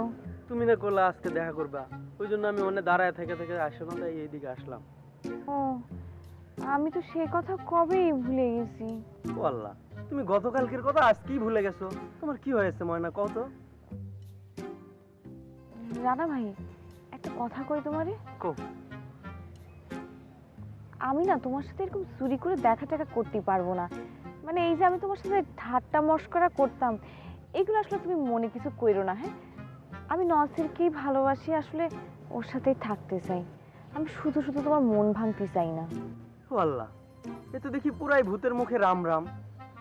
তুমি না করলে আজকে দেখা করবা, ওই জন্য আমি ওখানে দাঁড়ায় থেকে থেকে আসো না, তাই এইদিকে আসলাম। ও, আমি তো সেই কথা কবেই ভুলে গেছি। ও আল্লাহ, তুমি গতকালকের কথা আজকেই ভুলে গেছো? তোমার কি হয়েছে ময়না, কও তো? রানা ভাই, একটা কথা কই তোমারে। কও। আমি না তোমার সাথে এরকম চুরি করে দেখা টাকা করতে পারবো না। মানে এই যে আমি তোমার সাথে ঠাট্টা মশকরা করতাম, এগুলো আসলে তুমি মনে কিছু কইরো না। হ্যাঁ, আমি নসিরকেই ভালোবাসি, আসলে ওর সাথেই থাকতে চাই। আমি শুধু শুধু তোমার মন ভাঙতে চাই না। ও আল্লাহ, এ তো দেখি পুরাই ভূতের মুখে রাম রাম।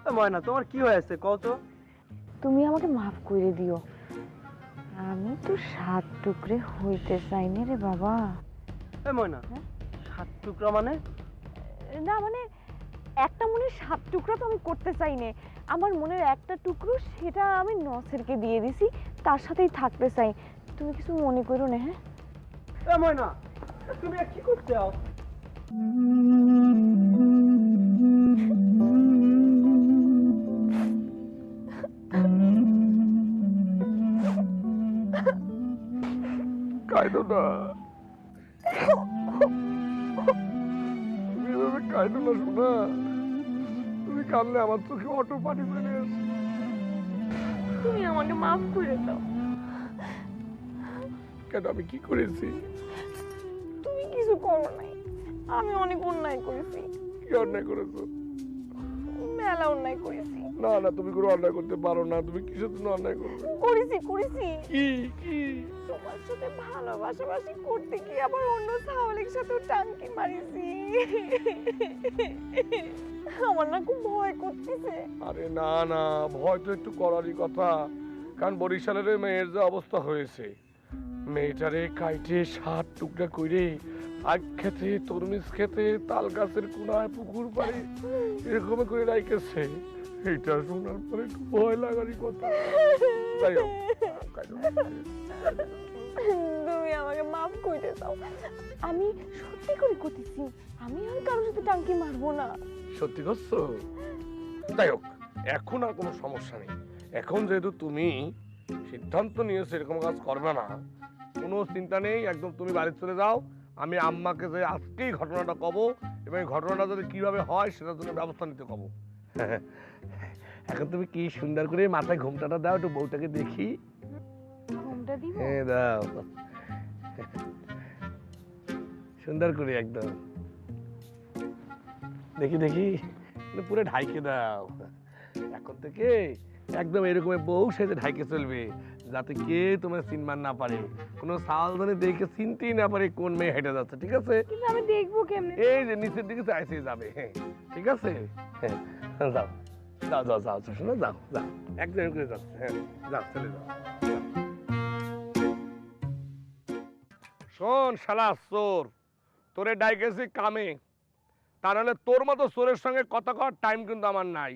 এ ময়না, তোমার কি হয়েছে কও তো? তুমি আমাকে মাফ করে দিও, আমি তো 7 টুকরে হইতে চাই না রে বাবা। এ ময়না, হ্যাঁ? 7 টুকরা মানে? না মানে একটা মনের 7 টুকরা তো আমি করতে চাই না। আমার মনের একটা টুকরো সেটা আমি নসিরকে দিয়ে দিছি, তার সাথেই থাকতে চাই। তুমি কিছু মনে করো না। হ্যাঁ এ ময়না, তুমি আর কি করতে চাও? কাইদো না, তুমি এভাবে কাইদো না শোনা। তুমি কাঁদলে আমার চোখে অটো পানি চলে আসে। তুমি আমাকে মাফ করে দাও। কেন, আমি কি করেছি? তুমি কিছু করো নাই, আমি অনেক অন্যায় করেছি। কি অন্যায় করেছো? মেলা অন্যায় করেছি। না না, তুমি কোনো অন্যায় করতে পারো না। তুমি কিসের জন্য অন্যায় করবে? করেছি করেছি কি কি? তোমার সাথে ভালোবাসাবাসি করতে গিয়ে আবার অন্য ছাওয়ালের সাথে টাঙ্কি মারিছি। আমার না খুব ভয় করতেছে। আরে না না, ভয় তো একটু করারই কথা। কারণ বরিশালের ওই মেয়ের যে অবস্থা হয়েছে, মেয়েটারে কাইটে 7 টুকরা কইরে আখ খেতে, তরমুজ খেতে, তাল গাছের কোনায়, পুকুর পাড়ে এরকম করে রাইকেছে। এইটা শোনার পরে একটু ভয় লাগারই কথা। যাই হোক, কাইদো না। তুমি আমাকে মাফ করে দাও, আমি সত্যি করে করতেছি। আমি আর কারোর সাথে টাঙ্কি মারবো না। সত্যি করছো? যাই হোক, এখন আর কোনো সমস্যা নেই। এখন যেহেতু তুমি সিদ্ধান্ত নিয়েছো এরকম কাজ করবে না, কোনো চিন্তা নেই। একদম তুমি বাড়ি চলে যাও। আমি আম্মাকে যে আজকেই ঘটনাটা কব, এবং এই ঘটনাটা যদি কিভাবে হয় সেটার জন্য ব্যবস্থা নিতে কব। এখন তুমি কি সুন্দর করে মাথায় ঘুমটাটা দাও, একটু বউটাকে দেখি। ঘুমটা দিব? হ্যাঁ দাও, সুন্দর করে একদম দেখি দেখি, পুরো ঢাইকে দাও। এখন থেকে একদম এরকম বউ সেজে ঢাইকে চলবে, যাতে কে তোমার চিনমান না পারে, কোনো সালধানে দেখে চিনতেই না পারে কোন মেয়ে হেঁটে যাচ্ছে। ঠিক আছে? কিন্তু আমি দেখবো কেমনে? এই যে নিচের দিকে চাইছে যাবে। হ্যাঁ ঠিক আছে, হ্যাঁ যাও। যাও যাও যাও শোনো, যাও যাও, একজন করে যাচ্ছে। হ্যাঁ যাও, চলে যাও। শোন শালা চোর, তোরে ডাইকেছি কামে, তা নাহলে তোর মতো চোরের সঙ্গে কথা কওয়ার টাইম কিন্তু আমার নাই।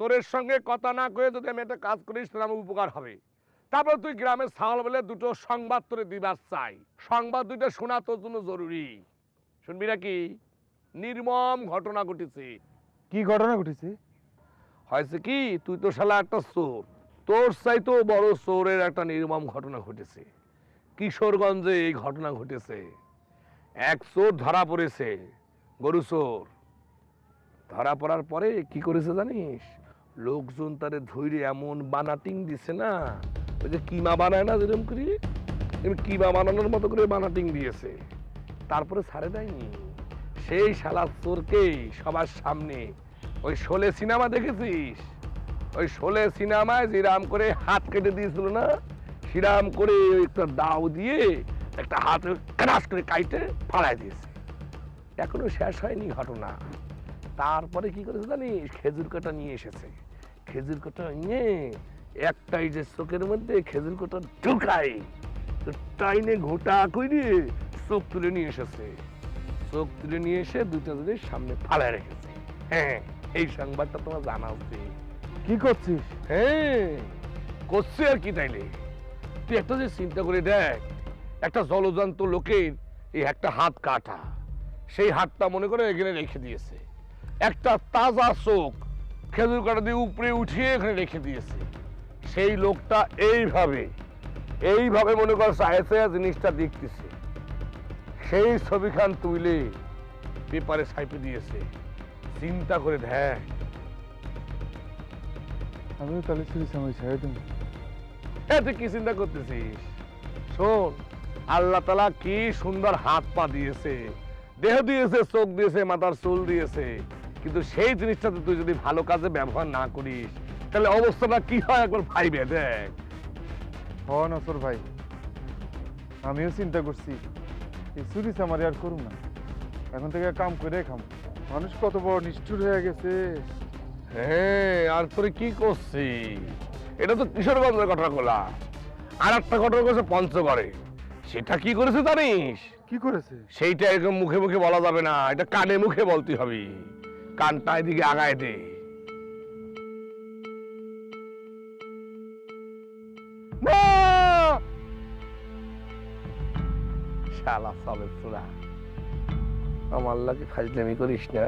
চোরের সঙ্গে কথা না কয়ে যদি আমি একটা কাজ করিস তাহলে আমার উপকার হবে। তারপর তুই গ্রামের ছাগল বলে দুটো সংবাদ তোরে দিবার চাই। সংবাদ দুইটা শোনা তোর জন্য জরুরি। শুনবি নাকি? নির্মম ঘটনা ঘটেছে। কি ঘটনা ঘটেছে? হয়েছে কি, তুই তো শালা একটা চোর, তোর চাইতেও বড় চোরের একটা নির্মম ঘটনা ঘটেছে। কিশোরগঞ্জে এই ঘটনা ঘটেছে। এক চোর ধরা পড়েছে, গরু চোর। ধরা পড়ার পরে কি করেছে জানিস? লোকজন তারে ধৈর্য এমন বানাটিং দিছে না, ওই যে কিমা বানায় না যেরকম করি, কিমা বানানোর মতো করে বানাটিং দিয়েছে। তারপরে ছাড়ে দেয়নি। সেই শালা চোরকেই সবার সামনে, ওই শোলে সিনেমা দেখেছিস? ওই শোলে সিনেমায় যেরাম করে হাত কেটে দিয়েছিল না, সিরাম করে একটা দাও দিয়ে একটা হাত ক্রাশ করে কাইটে ফাড়াই দিয়েছে। এখনো শেষ হয়নি ঘটনা। তারপরে কি করেছে জানিস? খেজুর কাটা নিয়ে এসেছে। খেজুর কাটা নিয়ে একটাই যে চোখের মধ্যে খেজুর কাটা ঢুকায়, টাইনে ঘোটা করে চোখ তুলে নিয়ে এসেছে। চোখ তুলে নিয়ে এসে দুটা দুটোর সামনে ফালায় রেখেছে। হ্যাঁ, এই সংবাদটা তোমার জানা উচিত। কি করছিস? হ্যাঁ করছি আর কি তাইলে। তুই একটা যে চিন্তা করে দেখ, একটা জলজন্ত লোকের এই একটা হাত কাটা, সেই হাতটা মনে করে এখানে রেখে দিয়েছে। একটা তাজা চোখ খেজুর কাটা দিয়ে উপরে উঠিয়ে এখানে রেখে দিয়েছে। সেই লোকটা এইভাবে এইভাবে মনে কর চাইছে জিনিসটা দেখতেছে। সেই ছবিখান তুলে পেপারে ছাপে দিয়েছে। চিন্তা করে দেখ। আমিও তাহলে চুরি সামনে ছেড়ে দেবো। তুই কি চিন্তা করতেছিস? শোন, আল্লাহ তাআলা কি সুন্দর হাত পা দিয়েছে, দেহ দিয়েছে, চোখ দিয়েছে, মাথার চুল দিয়েছে, কিন্তু সেই জিনিসটাতে তুই যদি ভালো কাজে ব্যবহার না করিস তাহলে অবস্থাটা কি হয় একবার ভাইবে দেখ। নসর ভাই, আমিও চিন্তা করছি এই চুরি চামারি আর করুম না, এখন থেকে কাম করে খাম। মানুষ কত বড় নিষ্ঠুর হয়ে গেছে। হ্যাঁ, আর তোরে কি করছি? এটা তো কিশোরগঞ্জের ঘটনা বলা। আর একটা ঘটনা করেছে পঞ্চগড়ে। সেটা কি করেছে জানিস? কি করেছে? সেইটা এরকম মুখে মুখে বলা যাবে না, এটা কানে মুখে বলতে হবে। কানটা এদিকে আগায় দে। না! শালা সবে চূড়া, আমার লাগে ফাজলামি করিস না।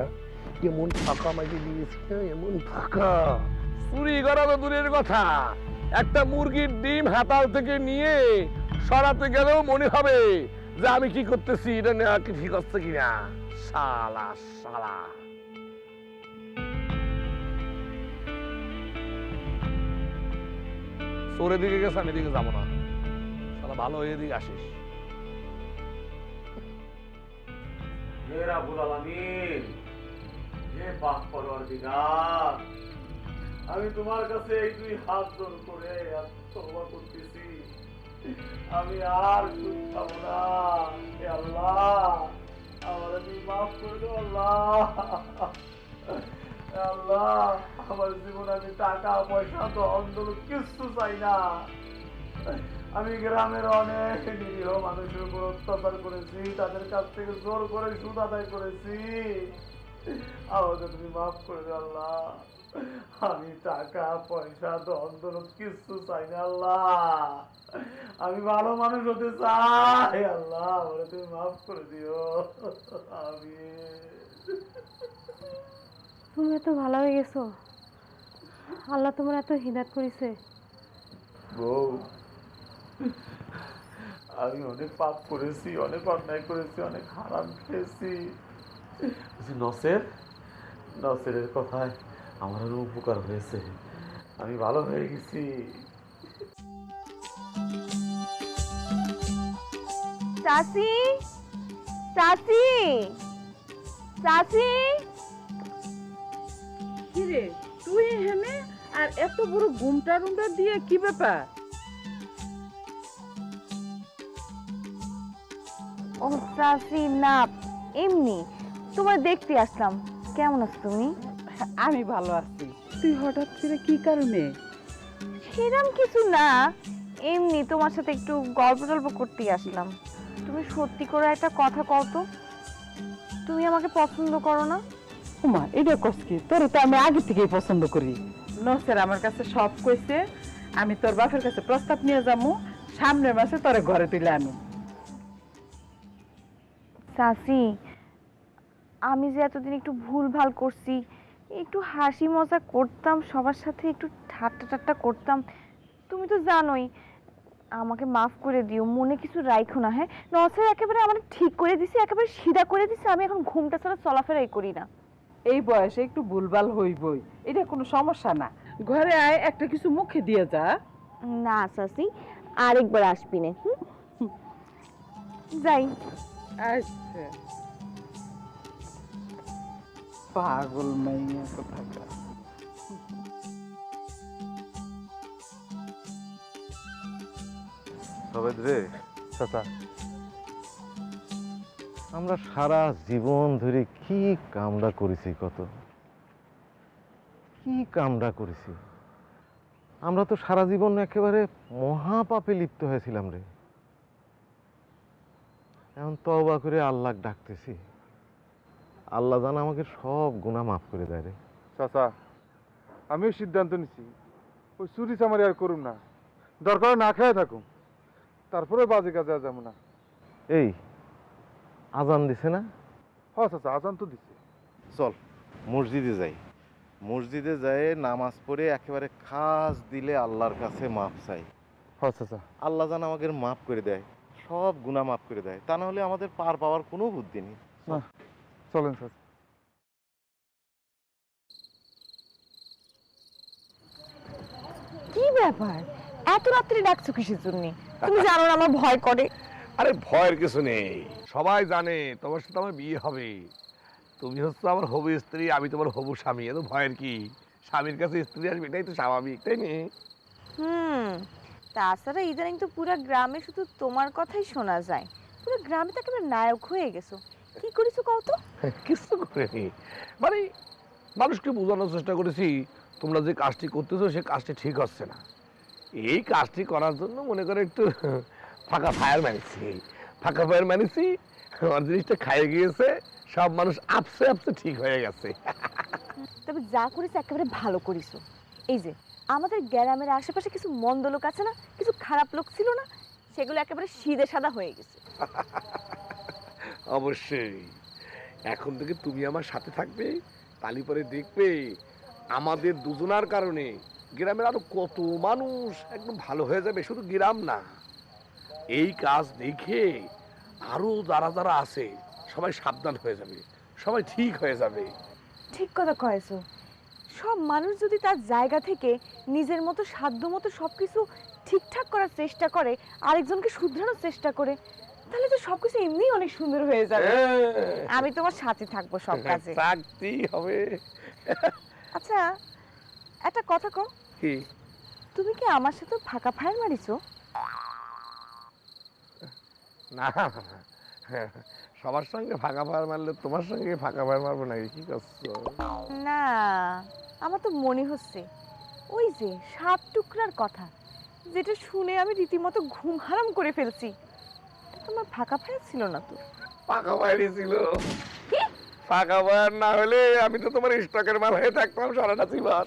এমন ফাঁকা মাইকে দিয়েছি না, এমন ফাঁকা। চুরি করা তো দূরের কথা, একটা মুরগির ডিম হাতাল থেকে নিয়ে সরাতে গেলেও মনে হবে যে আমি কি করতেছি, এটা নেওয়া কি ঠিক হচ্ছে কিনা। শালা শালা চোরের দিকে গেছে, আমি এদিকে যাবো না। শালা ভালো হয়ে এদিকে আসিস। আমি তোমার কাছে এই দুই হাত জোর করে তওবা করতেছি, আমি আর সুদ খাবো না। হে আল্লাহ, আমার তুমি মাফ করে দাও। আল্লাহ, আল্লাহ, আমার জীবনে আমি টাকা পয়সা তো অন্ধল কিছু চাই না। আমি গ্রামের অনেক নিরীহ মানুষের উপর অত্যাচার করেছি, তাদের কাছ থেকে জোর করে সুদ আদায় করেছি। আমাকে তুমি মাফ করে দাও আল্লাহ। আমি টাকা পয়সা ধন দৌলত কিছু চাই না আল্লাহ, আমি ভালো মানুষ হতে চাই আল্লাহ, আমাকে তুমি মাফ করে দিও। আমি তুমি এত ভালো হয়ে গেছো, আল্লাহ তোমার এত হিদায়াত করেছে। বউ, আমি অনেক পাপ করেছি, অনেক অন্যায় করেছি, অনেক হারাম খেয়েছি। নসেরের কথায় আমার আরো উপকার হয়েছে, আমি ভালো হয়ে গেছি। চাচি, চাচি, চাচি। কিরে তুই এখানে আর এত বড় ঘুমটা রুমটা দিয়ে কি ব্যাপার? ও চাচি, না এমনি তোমার দেখতে আসলাম। কেমন আছো তুমি? আমি ভালো আছি। তুই হঠাৎ করে কি কারণে? সেরকম কিছু না, এমনি তোমার সাথে একটু গল্প টল্প করতেই আসলাম। তুমি সত্যি করে একটা কথা কও তো, তুমি আমাকে পছন্দ করো না? ওমা, এটা কস কি? তোরে তো আমি আগে থেকেই পছন্দ করি। নসের আমার কাছে সব কইছে, আমি তোর বাপের কাছে প্রস্তাব নিয়ে যাবো, সামনের মাসে তোরে ঘরে তুলে আনো। চাচি, আমি যে এতদিন একটু ভুলভাল করছি, একটু হাসি মজা করতাম, সবার সাথে একটু ঠাট্টা টাট্টা করতাম, তুমি তো জানোই। আমাকে মাফ করে দিও, মনে কিছু রাখো না। হ্যাঁ, নসের একেবারে আমার ঠিক করে দিছি, একেবারে সিধা করে দিছি। আমি এখন ঘুমটা ছাড়া চলাফেরাই করি না। এই বয়সে একটু ভুলভাল হইবই, এটা কোনো সমস্যা না। ঘরে আয়, একটা কিছু মুখে দিয়ে যা। না চাচি, আরেকবার আসবি না। যাই। আচ্ছা, পাগল মাইয়া কোথাকার। সবেদ রে চাচা, আমরা সারা জীবন ধরে কি কামড়া করেছি, কত কি কামড়া করেছি। আমরা তো সারা জীবন একেবারে মহাপাপে লিপ্ত হয়েছিলাম রে। এখন তওবা করে আল্লাহ ডাকতেছি, আল্লাহ জান আমাকে সব গুনাহ মাফ করে দেয় রে। চাচা, আমিও সিদ্ধান্ত নিছি, ওই চুরি চামারি আর করুম না, দরকার না খেয়ে থাকুম, তারপরে বাজে কাজে আর যাবো না। এই আজান দিছে না? হ্যাঁ চাচা, আজান তো দিছে। চল মসজিদে যাই, মসজিদে যায় নামাজ পড়ে একেবারে খাস দিলে আল্লাহর কাছে মাপ চাই। হ্যাঁ চাচা। আল্লাহ যেন আমাদের মাফ করে দেয়, সব গুনাহ মাফ করে দেয়, তা না হলে আমাদের পার পাওয়ার কোনো বুদ্ধি নেই। চলেন চাচা। কি ব্যাপার, এত রাত্রে ডাকছো কিসের জন্য? তুমি জানো না আমার ভয় করে। আরে ভয়ের কিছু নেই, সবাই জানে তোমার সাথে আমার বিয়ে হবে। তুমি হচ্ছে আমার হবু স্ত্রী, আমি তোমার হবু স্বামী, এত ভয়ের কি? স্বামীর কাছে স্ত্রী আসবে, এটাই তো স্বাভাবিক, তাই নি? তাছাড়া ইদানিং তো পুরো গ্রামে শুধু তোমার কথাই শোনা যায়। পুরো গ্রামে তো একেবারে নায়ক হয়ে গেছো। কি করেছো কও তো? কিছু করিনি, মানে মানুষকে বোঝানোর চেষ্টা করেছি তোমরা যে কাজটি করতেছো সে কাজটি ঠিক হচ্ছে না। এই কাজটি করার জন্য মনে করে একটু ফাঁকা ফায়ার মানিছি, ফাঁকা ফায়ার মানিছি, আমার জিনিসটা খাইয়ে গিয়েছে, সব মানুষ আপসে আপসে ঠিক হয়ে গেছে। তবে যা করেছো একেবারে ভালো করেছো। এই যে আমাদের গ্রামের আশেপাশে কিছু মন্দ লোক আছে না, কিছু খারাপ লোক ছিল না, সেগুলো একেবারে সিধে সাদা হয়ে গেছে। অবশ্যই, এখন থেকে তুমি আমার সাথে থাকবে, তালি পরে দেখবে আমাদের দুজনার কারণে গ্রামের আরো কত মানুষ একদম ভালো হয়ে যাবে। শুধু গ্রাম না, এই কাজ দেখে আরো যারা যারা আছে সবাই সাবধান হয়ে যাবে, সবাই ঠিক হয়ে যাবে। ঠিক কথা কয়েছো। সব মানুষ যদি তার জায়গা থেকে নিজের মতো সাধ্য মতো সবকিছু ঠিকঠাক করার চেষ্টা করে, আরেকজনকে শুধরানোর চেষ্টা করে, তাহলে তো সবকিছু এমনি অনেক সুন্দর হয়ে যাবে। আমি তোমার সাথে থাকবো সব কাজে। থাকতেই হবে। আচ্ছা, একটা কথা কও, কি? তুমি কি আমার সাথে ফাঁকা ফায়ার মারিছো? না, সবার সঙ্গে ফাঁকা ফায়ার মারলে তোমার সঙ্গে ফাঁকা ফায়ার মারবো নাকি? কি করছো? না, আমার তো মনে হচ্ছে ওই যে 7 টুকরার কথা, যেটা শুনে আমি রীতিমতো ঘুম হারাম করে ফেলছি। তোমার ফাঁকা ফায়ার ছিল না তো? ফাঁকা ফায়ারই ছিল। ফাঁকা ফায়ার না হলে আমি তো তোমার স্টকের মাল হয়ে থাকতাম সারাটা জীবন।